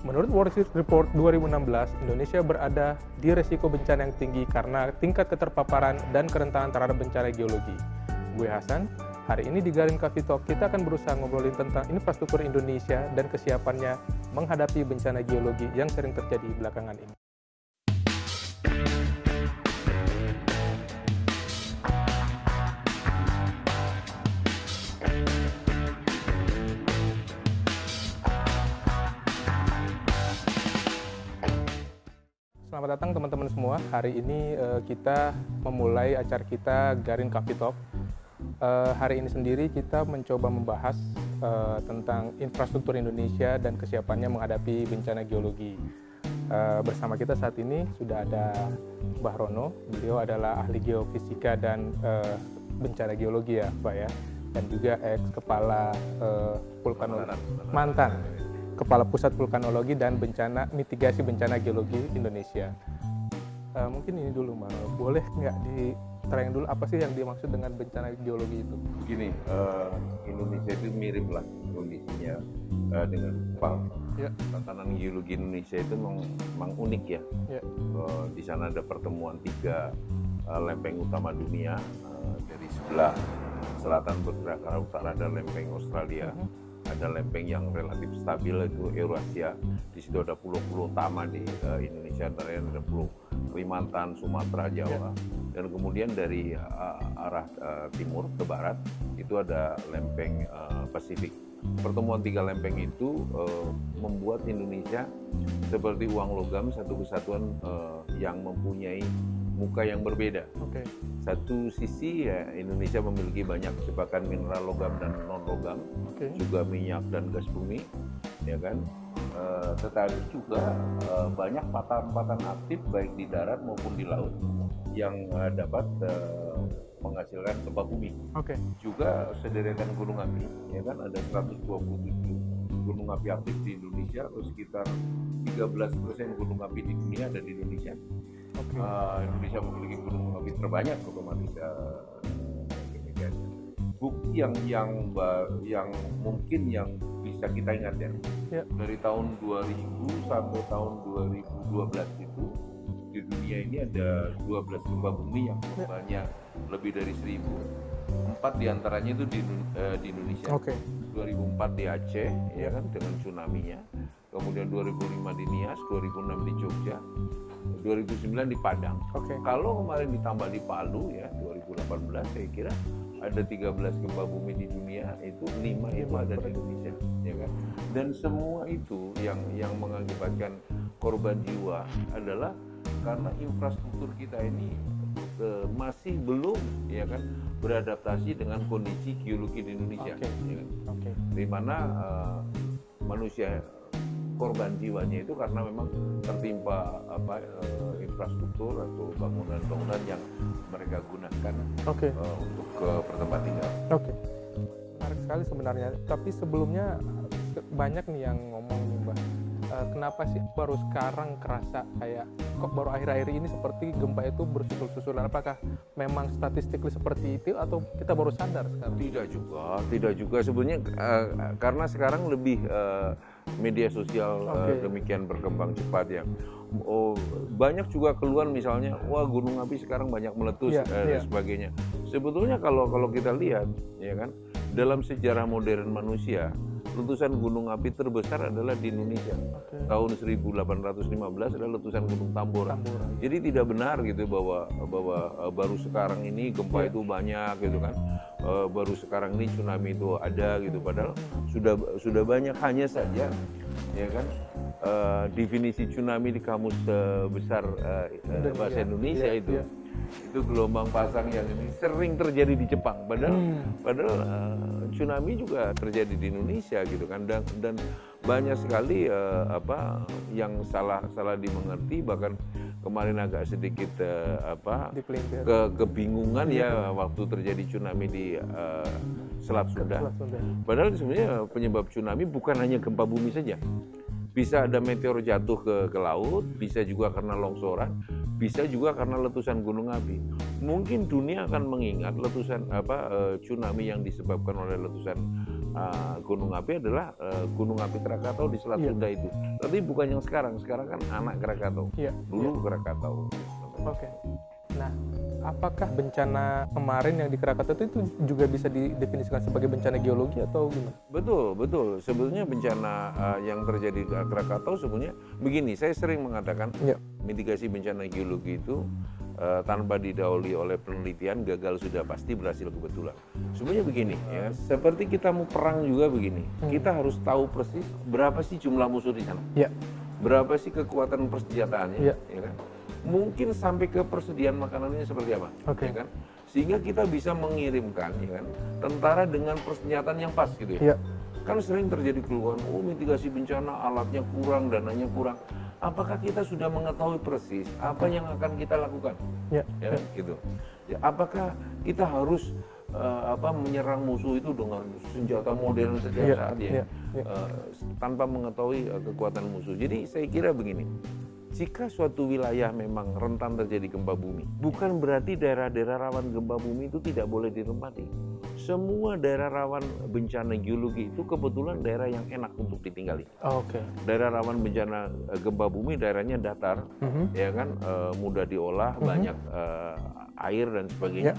Menurut World Report 2016, Indonesia berada di resiko bencana yang tinggi karena tingkat keterpaparan dan kerentanan terhadap bencana geologi. Gue Hasan, hari ini di Garin Coffee Talk kita akan berusaha ngobrolin tentang infrastruktur Indonesia dan kesiapannya menghadapi bencana geologi yang sering terjadi belakangan ini. Selamat datang teman-teman semua. Hari ini kita memulai acara kita Garin Coffee Talk. Hari ini sendiri kita mencoba membahas tentang infrastruktur Indonesia dan kesiapannya menghadapi bencana geologi. Bersama kita saat ini sudah ada Mbah Rono. Beliau adalah ahli geofisika dan bencana geologi ya, Pak ya. Dan juga ex-kepala mantan Kepala Pusat Vulkanologi dan Mitigasi Bencana Geologi Indonesia. Mungkin ini dulu, Mbak. Boleh nggak diterangin dulu apa sih yang dimaksud dengan bencana geologi itu? Begini, Indonesia itu mirip lah kondisinya dengan Jepang. Ya. Tatanan geologi Indonesia itu memang unik ya. Ya. Di sana ada pertemuan 3 lempeng utama dunia. Dari sebelah selatan bergerak ke arah utara ada lempeng Australia. Ada lempeng yang relatif stabil itu Eurasia. Di situ ada pulau-pulau utama di Indonesia, antaranya ada Pulau Kalimantan, Sumatera, Jawa. Dan kemudian dari arah timur ke barat itu ada lempeng Pasifik. Pertemuan 3 lempeng itu membuat Indonesia seperti uang logam, satu kesatuan yang mempunyai muka yang berbeda. Okay. Satu sisi ya Indonesia memiliki banyak jebakan mineral logam dan non logam, juga minyak dan gas bumi, ya kan. Tetapi juga banyak patahan-patahan aktif baik di darat maupun di laut yang dapat menghasilkan gempa bumi. Okay. Juga sederetan gunung api, ya kan, ada 127 gunung api aktif di Indonesia, atau sekitar 13% gunung api di dunia ada di Indonesia. Okay. Indonesia memiliki gunung api terbanyak otomatis demikian. Bukti yang mungkin yang bisa kita ingat ya, dari tahun 2000 sampai tahun 2012 itu di dunia ini ada 12 gempa bumi yang gempa-nya lebih dari 1000. 4 diantaranya itu di Indonesia. Okay. 2004 di Aceh, ya kan, dengan tsunami-nya. Kemudian 2005 di Nias, 2006 di Jogja, 2009 di Padang. Okay. Kalau kemarin ditambah di Palu ya 2018, saya kira ada 13 gempa bumi di dunia, itu 5 itu ada di Indonesia, ya kan. Dan semua itu yang mengakibatkan korban jiwa adalah karena infrastruktur kita ini masih belum, ya kan, beradaptasi dengan kondisi geologi di Indonesia. Okay. Ya kan? Okay. Di mana manusia korban jiwanya itu karena memang tertimpa infrastruktur atau bangunan-bangunan yang mereka gunakan untuk ke tempat tinggal. Oke. Menarik sekali sebenarnya. Tapi sebelumnya banyak nih yang ngomong nih, Mbak. Kenapa sih baru sekarang kerasa kayak kok baru akhir-akhir ini seperti gempa itu bersusul-susulan? Apakah memang statistiknya seperti itu atau kita baru sadar sekarang? Tidak juga sebenarnya, karena sekarang lebih media sosial demikian berkembang cepat ya. Banyak juga keluhan misalnya, wah gunung api sekarang banyak meletus dan sebagainya. Sebetulnya kalau kita lihat, ya kan, dalam sejarah modern manusia, letusan gunung api terbesar adalah di Indonesia. Okay. Tahun 1815 adalah letusan Gunung Tambora. Jadi tidak benar gitu bahwa baru sekarang ini gempa itu banyak gitu kan. Baru sekarang ini tsunami itu ada gitu, padahal sudah banyak. Hanya saja, ya kan, definisi tsunami di kamus besar bahasa Indonesia itu gelombang pasang yang ini sering terjadi di Jepang, padahal tsunami juga terjadi di Indonesia gitu kan, dan banyak sekali yang salah dimengerti. Bahkan kemarin agak sedikit kebingungan ya waktu terjadi tsunami di Selat Sunda. Padahal sebenarnya penyebab tsunami bukan hanya gempa bumi saja. Bisa ada meteor jatuh ke laut, bisa juga karena longsoran, bisa juga karena letusan gunung api. Mungkin dunia akan mengingat letusan tsunami yang disebabkan oleh letusan gunung api adalah gunung api Krakatau di Selat Sunda itu. Tapi bukan yang sekarang kan anak Krakatau. Dulu Krakatau. Oke. Nah, apakah bencana kemarin yang di Krakatau itu juga bisa didefinisikan sebagai bencana geologi atau gimana? Betul. Sebetulnya bencana yang terjadi di Krakatau sebenarnya begini, saya sering mengatakan mitigasi bencana geologi itu tanpa didahului oleh penelitian gagal sudah pasti, berhasil kebetulan. Sebenarnya begini ya, seperti kita mau perang juga begini, kita harus tahu persis berapa sih jumlah musuh di sana, berapa sih kekuatan persenjataannya, ya kan? Mungkin sampai ke persediaan makanannya seperti apa, ya kan? Sehingga kita bisa mengirimkan, ya kan, tentara dengan persenjataan yang pas gitu ya. Kan sering terjadi keluhan, mitigasi bencana alatnya kurang, dananya kurang. Apakah kita sudah mengetahui persis apa yang akan kita lakukan? Ya, gitu. Ya, apakah kita harus menyerang musuh itu dengan senjata modern setiap saat tanpa mengetahui kekuatan musuh? Jadi saya kira begini. Jika suatu wilayah memang rentan terjadi gempa bumi, bukan berarti daerah-daerah rawan gempa bumi itu tidak boleh ditempati. Semua daerah rawan bencana geologi itu kebetulan daerah yang enak untuk ditinggali. Daerah rawan bencana gempa bumi daerahnya datar, ya kan, mudah diolah, banyak air dan sebagainya.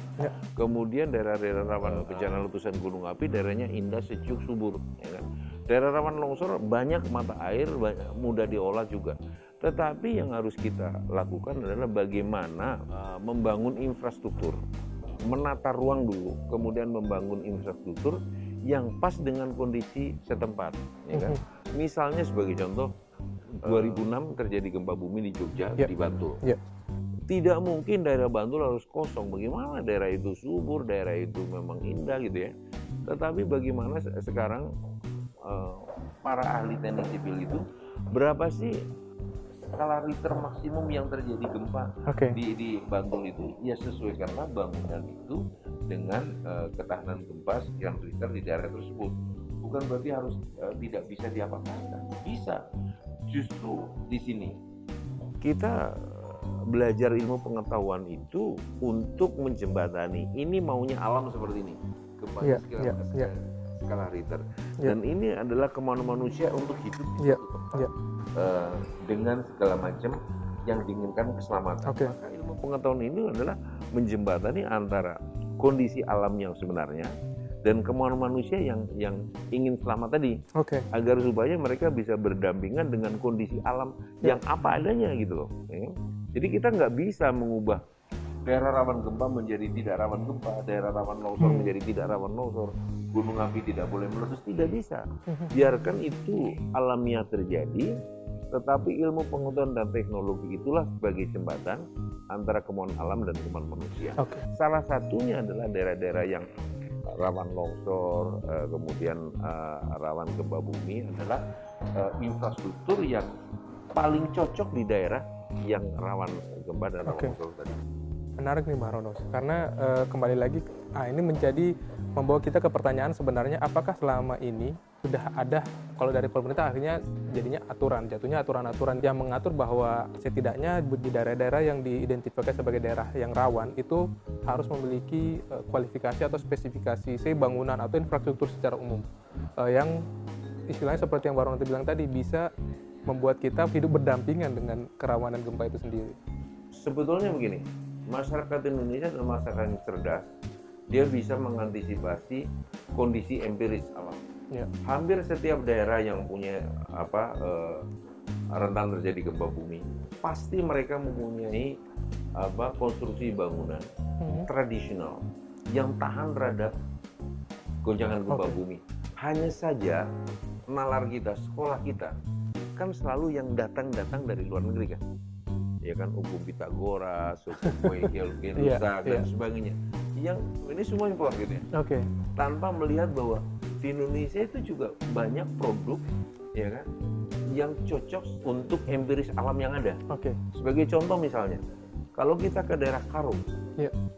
Kemudian daerah-daerah rawan bencana letusan gunung api daerahnya indah, sejuk, subur, ya kan. Daerah rawan longsor banyak mata air, mudah diolah juga. Tetapi yang harus kita lakukan adalah bagaimana membangun infrastruktur, menata ruang dulu, kemudian membangun infrastruktur yang pas dengan kondisi setempat. Ya kan? Misalnya sebagai contoh, 2006 terjadi gempa bumi di Jogja, di Bantul. Tidak mungkin daerah Bantul harus kosong. Bagaimana daerah itu subur, daerah itu memang indah gitu ya. Tetapi bagaimana sekarang para ahli teknik sipil itu berapa sih skala Richter maksimum yang terjadi gempa di Bantul itu, ya sesuaikanlah bangunan itu dengan ketahanan gempa sekian Richter di daerah tersebut. Bukan berarti harus tidak bisa diapa-apakan, bisa. Justru di sini kita belajar ilmu pengetahuan itu untuk menjembatani. Ini maunya alam seperti ini, gempa skala Richter. Dan ini adalah kemauan manusia untuk hidup di suatu tempat. Dengan segala macam yang diinginkan keselamatan. Maka ilmu pengetahuan ini adalah menjembatani antara kondisi alam yang sebenarnya dan kemauan manusia yang ingin selamat tadi, agar supaya mereka bisa berdampingan dengan kondisi alam yang apa adanya gitu loh. Jadi kita nggak bisa mengubah daerah rawan gempa menjadi tidak rawan gempa, daerah rawan longsor menjadi tidak rawan longsor, gunung api tidak boleh meletus, tidak bisa. Biarkan itu alamiah terjadi. Tetapi ilmu pengetahuan dan teknologi itulah sebagai jembatan antara kemauan alam dan kemauan manusia. Salah satunya adalah daerah-daerah yang rawan longsor, kemudian rawan gempa bumi adalah infrastruktur yang paling cocok di daerah yang rawan gempa dan rawan longsor tadi. Menarik nih Mbak Ronos, karena kembali lagi ini membawa kita ke pertanyaan sebenarnya apakah selama ini sudah ada, kalau dari pemerintah akhirnya jatuhnya aturan-aturan yang mengatur bahwa setidaknya di daerah-daerah yang diidentifikasi sebagai daerah yang rawan itu harus memiliki kualifikasi atau spesifikasi bangunan atau infrastruktur secara umum yang istilahnya seperti yang Mbak Ronos bilang tadi bisa membuat kita hidup berdampingan dengan kerawanan gempa itu sendiri. Sebetulnya begini, masyarakat Indonesia adalah masyarakat yang cerdas. Dia bisa mengantisipasi kondisi empiris alam. Hampir setiap daerah yang punya rentan terjadi gempa bumi, pasti mereka mempunyai konstruksi bangunan tradisional yang tahan terhadap goncangan gempa bumi. Hanya saja nalar kita, sekolah kita kan selalu yang datang dari luar negeri kan. Ya kan, hukum Pitagoras, hukum Genusa dan sebagainya. Yang ini semua impor gitu ya. Tanpa melihat bahwa di Indonesia itu juga banyak produk, ya kan, yang cocok untuk empiris alam yang ada. Sebagai contoh misalnya, kalau kita ke daerah Karo,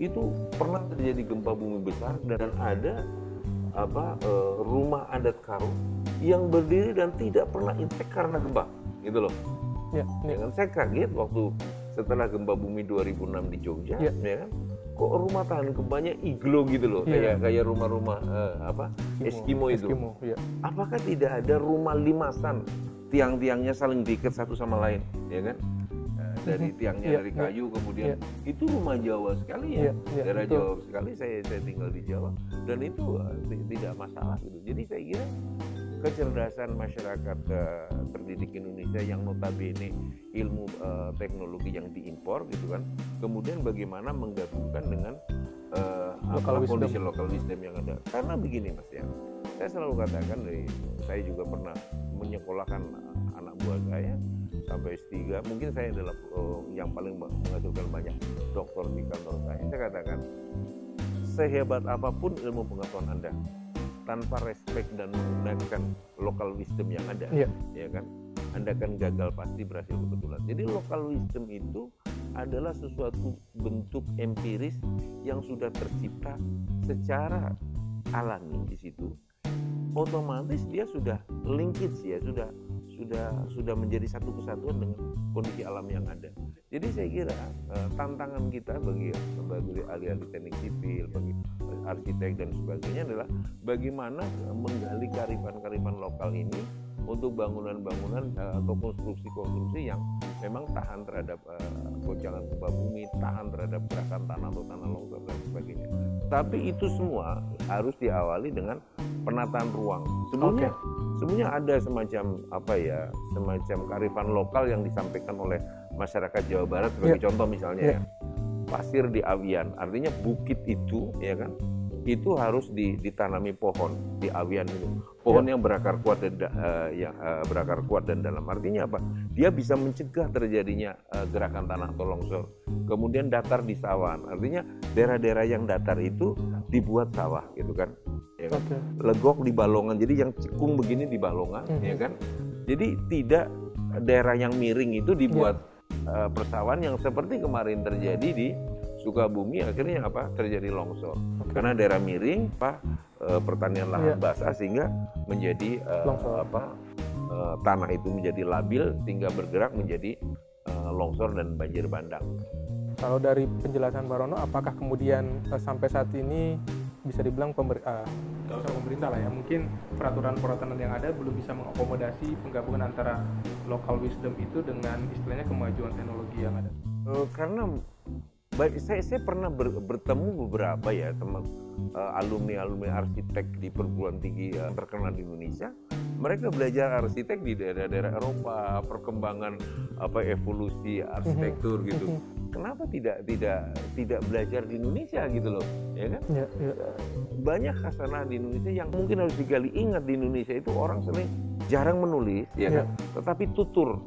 itu pernah terjadi gempa bumi besar dan ada rumah adat Karo yang berdiri dan tidak pernah intek karena gempa, gitu loh. Saya kaget waktu setelah gempa bumi 2006 di Jogja, ya kan, kok rumah tahan gempanya iglo gitu loh, kayak rumah-rumah Eskimo itu. Iya. Apakah tidak ada rumah limasan, tiang-tiangnya saling diikat satu sama lain, ya kan? Dari tiangnya dari kayu, kemudian itu rumah Jawa sekali ya, daerah Jawa sekali. Saya tinggal di Jawa dan itu tidak masalah gitu. Jadi saya kira kecerdasan masyarakat terdidik Indonesia yang notabene ilmu teknologi yang diimpor gitu kan, kemudian bagaimana menggabungkan dengan kondisi lokal wisdom yang ada. Karena begini Mas ya, saya selalu katakan, saya juga pernah menyekolahkan anak buah saya sampai S3, mungkin saya adalah yang paling menghasilkan banyak doktor di kantor saya. Saya katakan, sehebat apapun ilmu pengetahuan Anda, tanpa respect dan menggunakan local wisdom yang ada, ya kan, Anda akan gagal pasti berhasil kebetulan. Jadi local wisdom itu adalah sesuatu bentuk empiris yang sudah tercipta secara alami di situ. Otomatis dia sudah linkage ya, sudah menjadi satu kesatuan dengan kondisi alam yang ada. Jadi saya kira tantangan kita bagi ahli-ahli teknik sipil, bagi arsitek dan sebagainya adalah bagaimana menggali kearifan-kearifan lokal ini untuk bangunan-bangunan atau konstruksi-konstruksi yang memang tahan terhadap goncangan gempa bumi, tahan terhadap gerakan tanah atau tanah longsor dan sebagainya. Tapi itu semua harus diawali dengan penataan ruang. Sebenarnya ada semacam semacam kearifan lokal yang disampaikan oleh masyarakat Jawa Barat sebagai contoh misalnya ya, pasir di Awian, artinya bukit itu ya kan, itu harus ditanami pohon di Awian itu, pohon yang berakar kuat dan berakar kuat dan dalam. Artinya apa? Dia bisa mencegah terjadinya gerakan tanah atau longsor. Kemudian datar di Sawan, artinya daerah-daerah yang datar itu dibuat sawah gitu kan. Ya kan? Legok di Balongan, jadi yang cekung begini di Balongan, ya kan. Jadi tidak daerah yang miring itu dibuat persawahan yang seperti kemarin terjadi di Sukabumi, akhirnya terjadi longsor. Karena daerah miring, pertanian lahan basah sehingga menjadi tanah itu menjadi labil sehingga bergerak menjadi longsor dan banjir bandang. Kalau dari penjelasan Pak Rono, apakah kemudian sampai saat ini bisa dibilang nggak usah pemerintah lah ya, mungkin peraturan-peraturan yang ada belum bisa mengakomodasi penggabungan antara local wisdom itu dengan istilahnya kemajuan teknologi yang ada? Karena saya pernah bertemu beberapa ya teman alumni arsitek di perguruan tinggi terkenal di Indonesia. Mereka belajar arsitek di daerah-daerah Eropa, perkembangan evolusi arsitektur gitu. Kenapa tidak belajar di Indonesia gitu loh, ya kan? Banyak khasanah di Indonesia yang mungkin harus digali. Ingat, di Indonesia itu orang sering jarang menulis, ya kan? Tetapi tutur.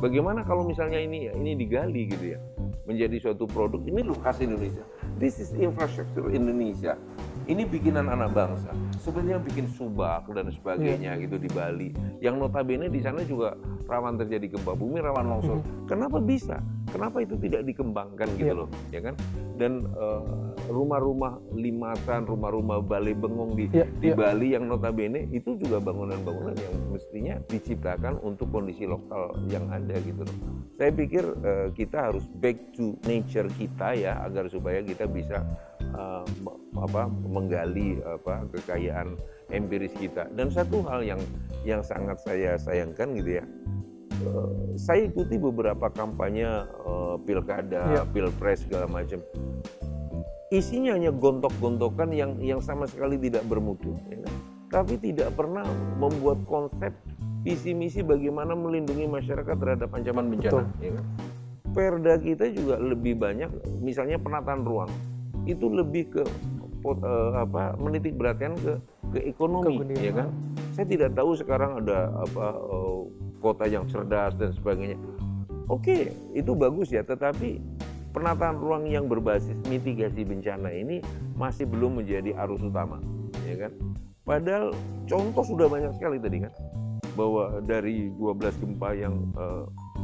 Bagaimana kalau misalnya ini digali gitu ya, menjadi suatu produk. Ini loh khas Indonesia. This is infrastructure Indonesia. Ini bikinan anak bangsa. Sebenarnya bikin Subak dan sebagainya gitu di Bali. Yang notabene di sana juga rawan terjadi gempa bumi, rawan longsor. Kenapa bisa? Kenapa itu tidak dikembangkan gitu loh, ya kan? Dan rumah-rumah limasan, rumah-rumah balai bengong di Bali yang notabene itu juga bangunan-bangunan yang mestinya diciptakan untuk kondisi lokal yang ada gitu loh. Saya pikir kita harus back to nature kita ya, agar supaya kita bisa menggali kekayaan empiris kita. Dan satu hal yang sangat saya sayangkan gitu ya, saya ikuti beberapa kampanye pilkada, pilpres segala macam. Isinya hanya gontok-gontokan yang sama sekali tidak bermutu, ya kan? Tapi tidak pernah membuat konsep visi misi bagaimana melindungi masyarakat terhadap ancaman bencana. Ya kan? Perda kita juga lebih banyak, misalnya penataan ruang, itu lebih ke menitik beratkan ke ekonomi, ya kan? Saya tidak tahu sekarang ada kota yang cerdas dan sebagainya. Oke, itu bagus ya, tetapi penataan ruang yang berbasis mitigasi bencana ini masih belum menjadi arus utama, ya kan? Padahal contoh sudah banyak sekali tadi kan, bahwa dari 12 gempa yang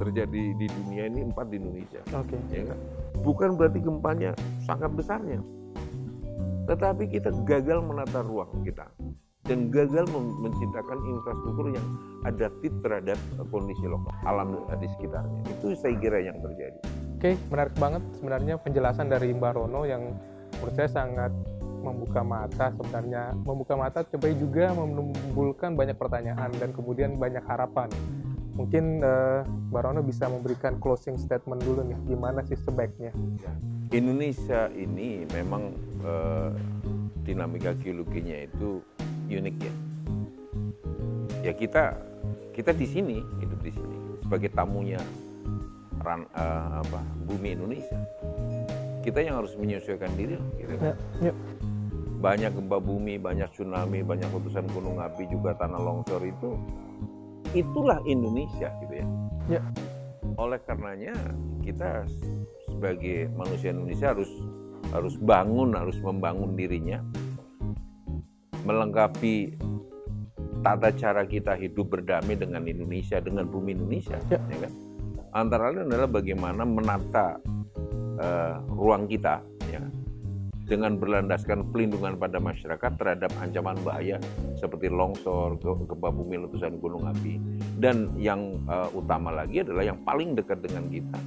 terjadi di dunia ini 4 di Indonesia, ya kan? Bukan berarti gempanya sangat besarnya, tetapi kita gagal menata ruang kita dan gagal menciptakan infrastruktur yang adaptif terhadap kondisi lokal alam di sekitarnya. Itu saya kira yang terjadi. Oke, menarik banget sebenarnya penjelasan dari Mbak Rono yang menurut saya sangat membuka mata sebenarnya. Membuka mata tapi juga menimbulkan banyak pertanyaan dan kemudian banyak harapan. Mungkin Mbak Rono bisa memberikan closing statement dulu nih, gimana sih sebaiknya? Indonesia ini memang dinamika geologinya itu unik ya. Ya kita di sini, hidup di sini sebagai tamunya bumi Indonesia. Kita yang harus menyesuaikan diri, gitu kan? Ya. Banyak gempa bumi, banyak tsunami, banyak letusan gunung api, juga tanah longsor itulah Indonesia, gitu ya. Ya. Oleh karenanya kita sebagai manusia Indonesia harus membangun dirinya, melengkapi tata cara kita hidup berdamai dengan Indonesia, dengan bumi Indonesia, ya kan? Antara lain adalah bagaimana menata ruang kita, ya, dengan berlandaskan pelindungan pada masyarakat terhadap ancaman bahaya seperti longsor, gempa bumi, letusan gunung api, dan yang utama lagi adalah yang paling dekat dengan kita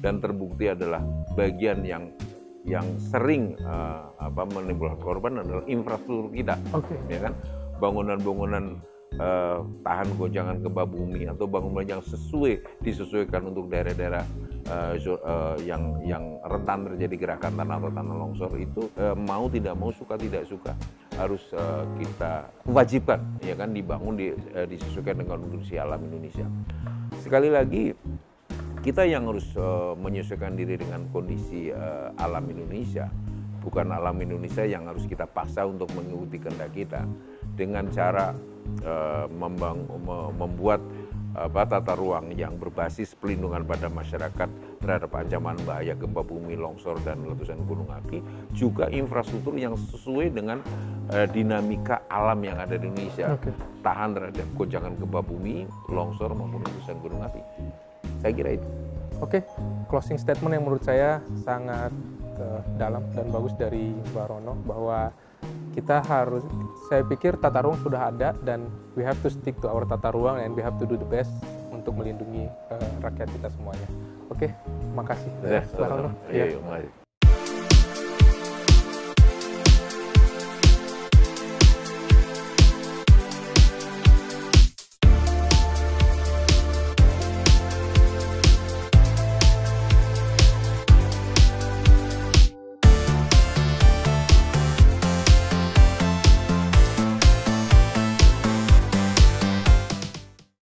dan terbukti adalah bagian yang sering menimbulkan korban adalah infrastruktur kita, ya kan? Bangunan-bangunan tahan goncangan gempa bumi atau bangunan yang disesuaikan untuk daerah-daerah yang rentan terjadi gerakan tanah atau tanah longsor itu mau tidak mau, suka tidak suka harus kita wajibkan, ya kan, dibangun disesuaikan dengan kondisi alam Indonesia. Sekali lagi kita yang harus menyesuaikan diri dengan kondisi alam Indonesia, bukan alam Indonesia yang harus kita paksa untuk mengikuti kehendak kita dengan cara membuat tata ruang yang berbasis pelindungan pada masyarakat terhadap ancaman bahaya gempa bumi, longsor, dan letusan gunung api, juga infrastruktur yang sesuai dengan dinamika alam yang ada di Indonesia, tahan terhadap goncangan gempa bumi, longsor, maupun letusan gunung api. Saya kira itu. Oke, closing statement yang menurut saya sangat dalam dan bagus dari Mbak Rono, bahwa saya pikir tata ruang sudah ada dan we have to stick to our tata ruang and we have to do the best untuk melindungi rakyat kita semuanya. Oke, makasih. Mbak Rono. Iya, makasih.